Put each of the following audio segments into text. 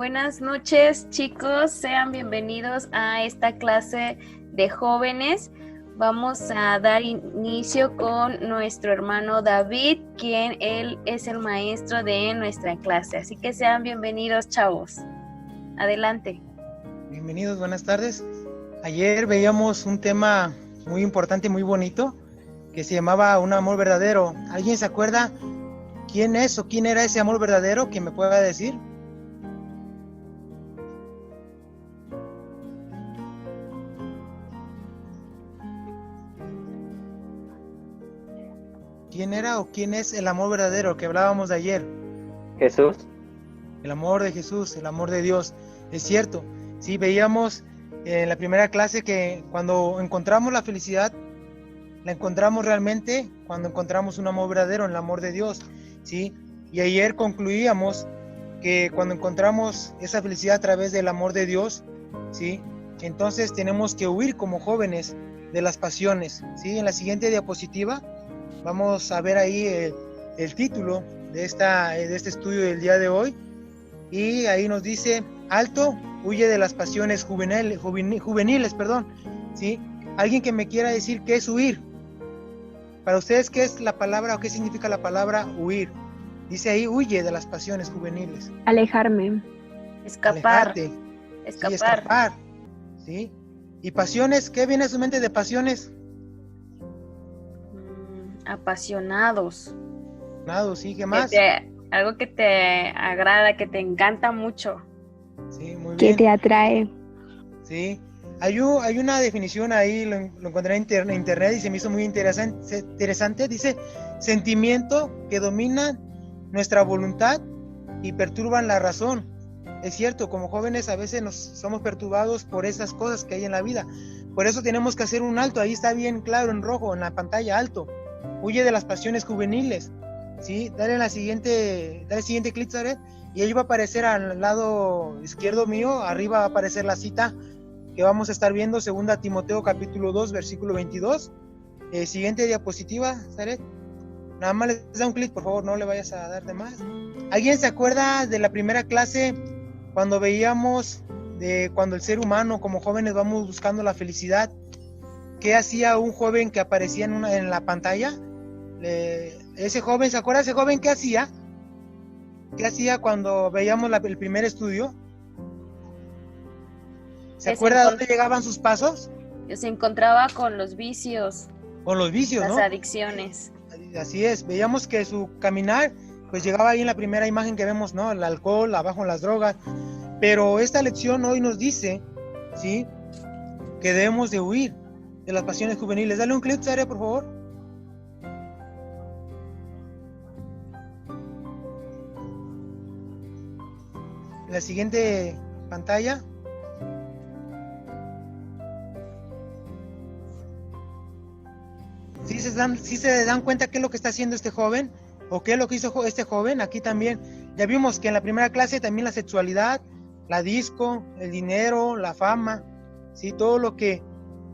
Buenas noches, chicos, sean bienvenidos a esta clase de jóvenes. Vamos a dar inicio con nuestro hermano David, quien él es el maestro de nuestra clase. Así que sean bienvenidos, chavos. Adelante. Bienvenidos, buenas tardes. Ayer veíamos un tema muy importante, muy bonito, que se llamaba Un amor verdadero. ¿Alguien se acuerda quién es o quién era ese amor verdadero? ¿Que me pueda decir? ¿Quién era o quién es el amor verdadero que hablábamos de ayer? Jesús. El amor de Jesús, el amor de Dios. Es cierto, sí, veíamos en la primera clase que cuando encontramos la felicidad, la encontramos realmente cuando encontramos un amor verdadero, el amor de Dios, ¿sí? Y ayer concluíamos que cuando encontramos esa felicidad a través del amor de Dios, ¿sí? Entonces tenemos que huir como jóvenes de las pasiones, ¿sí? En la siguiente diapositiva vamos a ver ahí el título de este estudio del día de hoy, y ahí nos dice: alto, huye de las pasiones juveniles, ¿sí? Alguien que me quiera decir qué es huir. Para ustedes, ¿qué es la palabra o qué significa la palabra huir? Dice ahí: huye de las pasiones juveniles. Alejarme. Escapar. Alejarte. Sí, escapar. ¿Sí? ¿Y pasiones? ¿Qué viene a su mente de pasiones? Apasionados. ¿Sí? ¿Qué más? Algo que te agrada, que te encanta mucho. Sí, muy bien. Que te atrae. Sí. Hay una definición ahí, lo encontré en internet y se me hizo muy interesante. Dice: sentimiento que domina nuestra voluntad y perturban la razón. Es cierto, como jóvenes a veces somos perturbados por esas cosas que hay en la vida. Por eso tenemos que hacer un alto. Ahí está bien claro en rojo en la pantalla: alto. Huye de las pasiones juveniles. ¿Sí? Dale el siguiente clic, ¿sabes? Y ahí va a aparecer al lado izquierdo mío, arriba va a aparecer la cita que vamos a estar viendo, 2 Timoteo capítulo 2, versículo 22. Siguiente diapositiva, ¿sabes? Nada más les da un clic, por favor, no le vayas a dar de más. ¿Alguien se acuerda de la primera clase cuando veíamos cuando el ser humano como jóvenes vamos buscando la felicidad? ¿Qué hacía un joven que aparecía en la pantalla? Ese joven, ¿se acuerda ese joven qué hacía? ¿Qué hacía cuando veíamos el primer estudio? ¿Se acuerda dónde llegaban sus pasos? Se encontraba con los vicios. Con los vicios, las ¿no? Adicciones. Así es, veíamos que su caminar pues llegaba ahí en la primera imagen que vemos, ¿no? El alcohol, abajo las drogas. Pero esta lección hoy nos dice, ¿sí?, que debemos de huir de las pasiones juveniles. Dale un clic, Sara, por favor. En la siguiente pantalla. ¿Sí se dan cuenta qué es lo que está haciendo este joven? ¿O qué es lo que hizo este joven? Aquí también ya vimos que en la primera clase también la sexualidad, la disco, el dinero, la fama, ¿sí? Todo lo que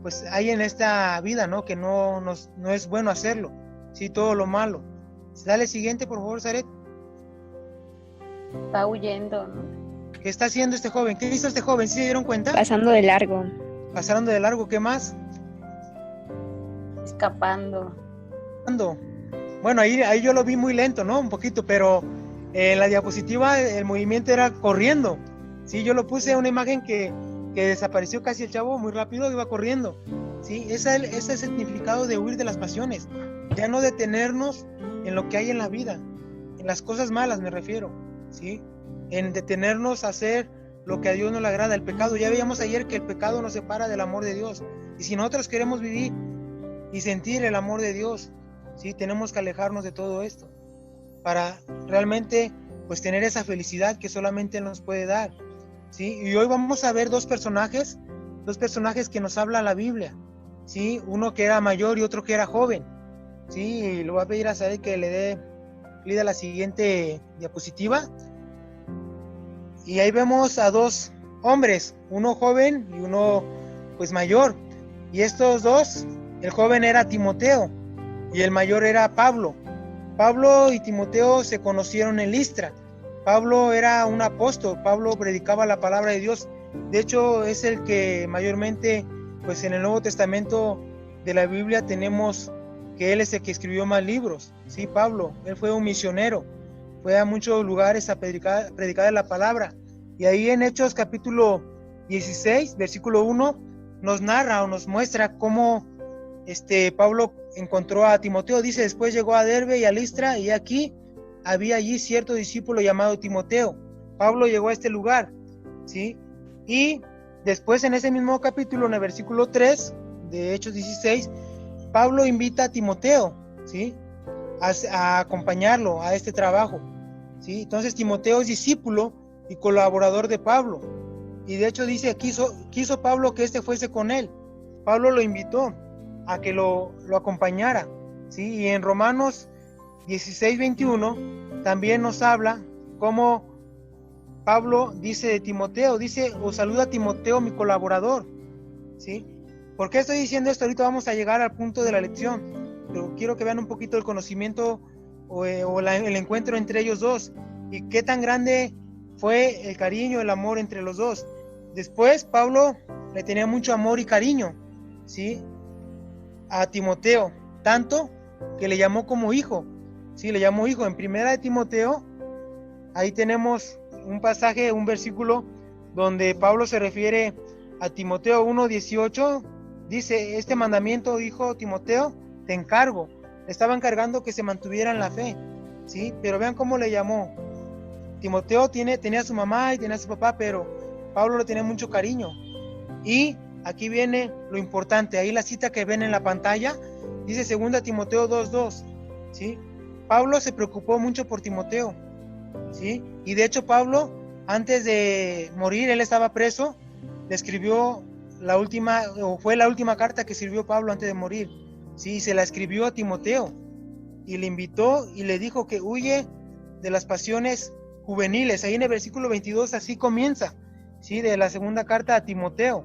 pues hay en esta vida, ¿no? Que no es bueno hacerlo, ¿sí? Todo lo malo. Dale siguiente, por favor, Zaret. Va huyendo, ¿no? ¿Qué está haciendo este joven? ¿Qué hizo este joven? ¿Sí se dieron cuenta? Pasando de largo. Pasaron de largo, ¿qué más? Escapando. Bueno, ahí yo lo vi muy lento, ¿no? Un poquito, pero en la diapositiva el movimiento era corriendo. Sí, yo lo puse una imagen que desapareció casi el chavo muy rápido, iba corriendo. Sí, ese es el significado de huir de las pasiones. Ya no detenernos en lo que hay en la vida, en las cosas malas me refiero, ¿sí? En detenernos a hacer lo que a Dios no le agrada, el pecado. Ya veíamos ayer que el pecado nos separa del amor de Dios. Y si nosotros queremos vivir y sentir el amor de Dios, ¿sí?, tenemos que alejarnos de todo esto para realmente pues tener esa felicidad que solamente nos puede dar, ¿sí? Y hoy vamos a ver dos personajes que nos habla la Biblia, ¿sí? Uno que era mayor y otro que era joven, ¿sí? Y lo voy a pedir a Said que le dé clic a la siguiente diapositiva. Y ahí vemos a dos hombres, uno joven y uno pues mayor. Y estos dos, el joven era Timoteo y el mayor era Pablo. Pablo y Timoteo se conocieron en Listra. Pablo era un apóstol, Pablo predicaba la palabra de Dios. De hecho, es el que mayormente, pues en el Nuevo Testamento de la Biblia tenemos que él es el que escribió más libros. Sí, Pablo, él fue un misionero, fue a muchos lugares a predicar la palabra. Y ahí en Hechos capítulo 16, versículo 1, nos narra o nos muestra cómo Pablo encontró a Timoteo. Dice, después llegó a Derbe y a Listra, y aquí había allí cierto discípulo llamado Timoteo. Pablo llegó a este lugar, ¿sí? Y después en ese mismo capítulo, en el versículo 3 de Hechos 16, Pablo invita a Timoteo, ¿sí? A acompañarlo a este trabajo, ¿sí? Entonces Timoteo es discípulo y colaborador de Pablo. Y de hecho dice, quiso Pablo que fuese con él. Pablo lo invitó a que lo acompañara, ¿sí? Y en Romanos 16:21 también nos habla cómo Pablo dice de Timoteo, dice, os saluda Timoteo, mi colaborador, ¿sí? ¿Por qué estoy diciendo esto? Ahorita vamos a llegar al punto de la lección, pero quiero que vean un poquito el conocimiento el encuentro entre ellos dos y qué tan grande fue el cariño, el amor entre los dos. Después Pablo le tenía mucho amor y cariño, ¿sí? A Timoteo, tanto que le llamó como hijo, ¿sí? Le llamó hijo. En primera de Timoteo, ahí tenemos un pasaje, un versículo donde Pablo se refiere a Timoteo 1:18, dice, este mandamiento, hijo Timoteo, te encargo. Le estaba encargando que se mantuviera en la fe, ¿sí? Pero vean cómo le llamó. Timoteo tenía a su mamá y tenía a su papá, pero Pablo le tenía mucho cariño. Y aquí viene lo importante, ahí la cita que ven en la pantalla, dice 2 Timoteo 2:2, ¿sí? Pablo se preocupó mucho por Timoteo, ¿sí? Y de hecho Pablo, antes de morir, él estaba preso, le escribió fue la última carta que escribió Pablo antes de morir, ¿sí? Se la escribió a Timoteo y le invitó y le dijo que huye de las pasiones juveniles. Ahí en el versículo 22 así comienza, ¿sí? De la segunda carta a Timoteo.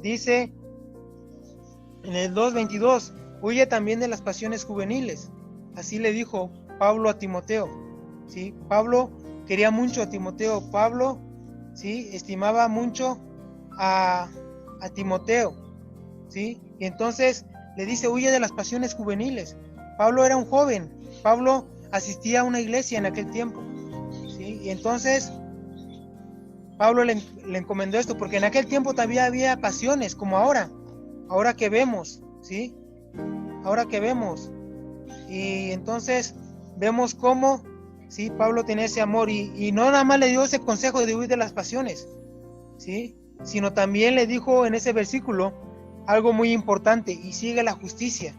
Dice en el 2:22, huye también de las pasiones juveniles. Así le dijo Pablo a Timoteo, ¿sí? Pablo quería mucho a Timoteo. Pablo, ¿sí? Estimaba mucho a Timoteo, ¿sí? Y entonces le dice, huye de las pasiones juveniles. Pablo era un joven. Pablo asistía a una iglesia en aquel tiempo, ¿sí? Y entonces Pablo le encomendó esto, porque en aquel tiempo todavía había pasiones como ahora que vemos, ¿sí? Ahora que vemos. Y entonces vemos cómo, ¿sí? Pablo tenía ese amor y no nada más le dio ese consejo de huir de las pasiones, ¿sí? Sino también le dijo en ese versículo algo muy importante, y sigue la justicia,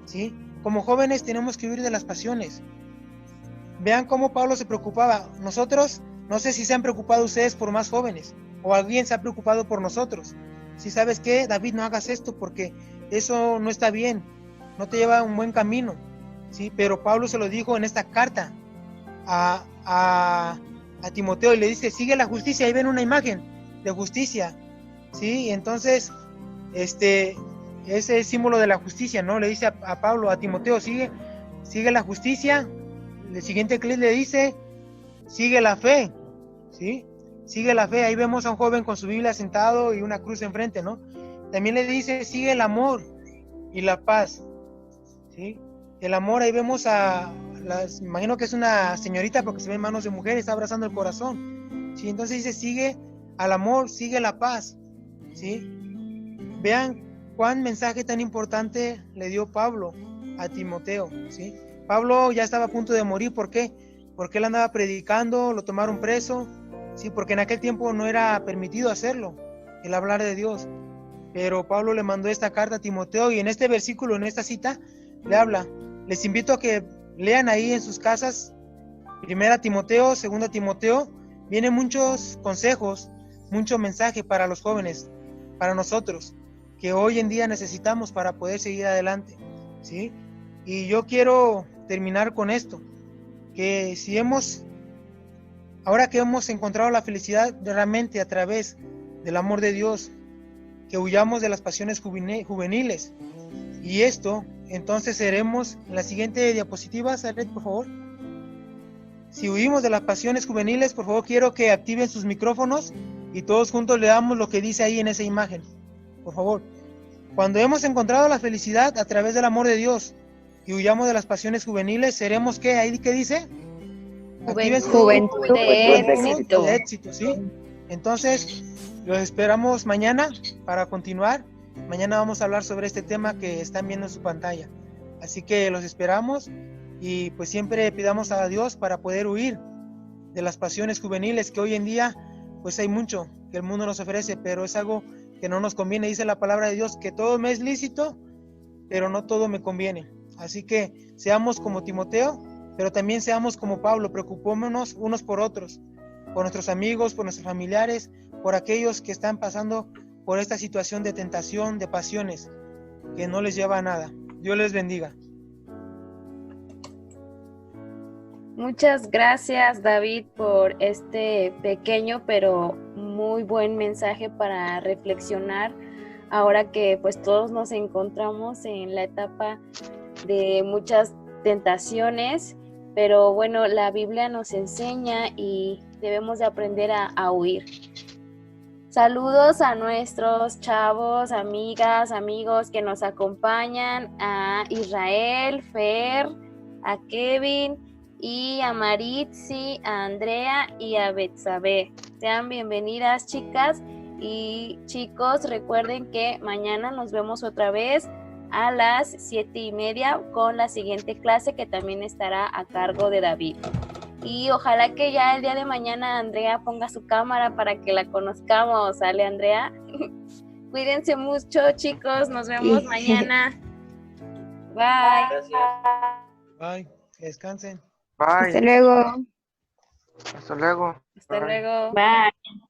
¿sí? Como jóvenes tenemos que huir de las pasiones. Vean cómo Pablo se preocupaba. Nosotros, no sé si se han preocupado ustedes por más jóvenes, o alguien se ha preocupado por nosotros. Si sabes qué, David, no hagas esto porque eso no está bien, no te lleva a un buen camino, ¿sí? Pero Pablo se lo dijo en esta carta a Timoteo y le dice, sigue la justicia. Ahí ven una imagen de justicia, ¿sí? Y entonces, ese es el símbolo de la justicia, ¿no? Le dice a Pablo, a Timoteo, sigue la justicia. El siguiente clip le dice, sigue la fe, ¿sí? Sigue la fe. Ahí vemos a un joven con su Biblia sentado y una cruz enfrente, ¿no? También le dice, sigue el amor y la paz, ¿sí? El amor, ahí vemos imagino que es una señorita porque se ven manos de mujer, está abrazando el corazón, ¿sí? Entonces dice, sigue al amor, sigue la paz, ¿sí? Vean cuán mensaje tan importante le dio Pablo a Timoteo, ¿sí? Pablo ya estaba a punto de morir. ¿Por qué? Porque él andaba predicando, lo tomaron preso, ¿sí? Porque en aquel tiempo no era permitido hacerlo, el hablar de Dios. Pero Pablo le mandó esta carta a Timoteo y en este versículo, en esta cita, le habla. Les invito a que lean ahí en sus casas, 1 Timoteo, 2 Timoteo, vienen muchos consejos, mucho mensaje para los jóvenes, para nosotros, que hoy en día necesitamos para poder seguir adelante, ¿sí? Y yo quiero terminar con esto, que ahora que hemos encontrado la felicidad realmente a través del amor de Dios, que huyamos de las pasiones juveniles, y esto, entonces seremos, en la siguiente diapositiva, Saret, por favor. Si huimos de las pasiones juveniles, por favor quiero que activen sus micrófonos y todos juntos leamos lo que dice ahí en esa imagen. Por favor. Cuando hemos encontrado la felicidad a través del amor de Dios y huyamos de las pasiones juveniles, seremos ¿qué? ¿Ahí qué dice? Activen su Juventud de éxito. de éxito, ¿sí? Entonces, los esperamos mañana para continuar. Mañana vamos a hablar sobre este tema que están viendo en su pantalla. Así que los esperamos y pues siempre pidamos a Dios para poder huir de las pasiones juveniles que hoy en día pues hay mucho que el mundo nos ofrece, pero es algo que no nos conviene. Dice la palabra de Dios que todo me es lícito, pero no todo me conviene. Así que seamos como Timoteo, pero también seamos como Pablo, preocupémonos unos por otros, por nuestros amigos, por nuestros familiares, por aquellos que están pasando por esta situación de tentación, de pasiones, que no les lleva a nada. Dios les bendiga. Muchas gracias, David, por este pequeño pero muy buen mensaje para reflexionar ahora que pues todos nos encontramos en la etapa de muchas tentaciones, pero bueno, la Biblia nos enseña y debemos de aprender a huir. Saludos a nuestros chavos, amigas, amigos que nos acompañan, a Israel, Fer, a Kevin y a Maritzi, a Andrea y a Betsabe. Sean bienvenidas, chicas y chicos. Recuerden que mañana nos vemos otra vez a las 7:30 con la siguiente clase que también estará a cargo de David. Y ojalá que ya el día de mañana Andrea ponga su cámara para que la conozcamos. ¿Sale, Andrea? Cuídense mucho, chicos. Nos vemos mañana. Bye. Gracias. Bye. Que descansen. Hasta Bye. luego. Hasta luego. Hasta Bye. luego. Bye.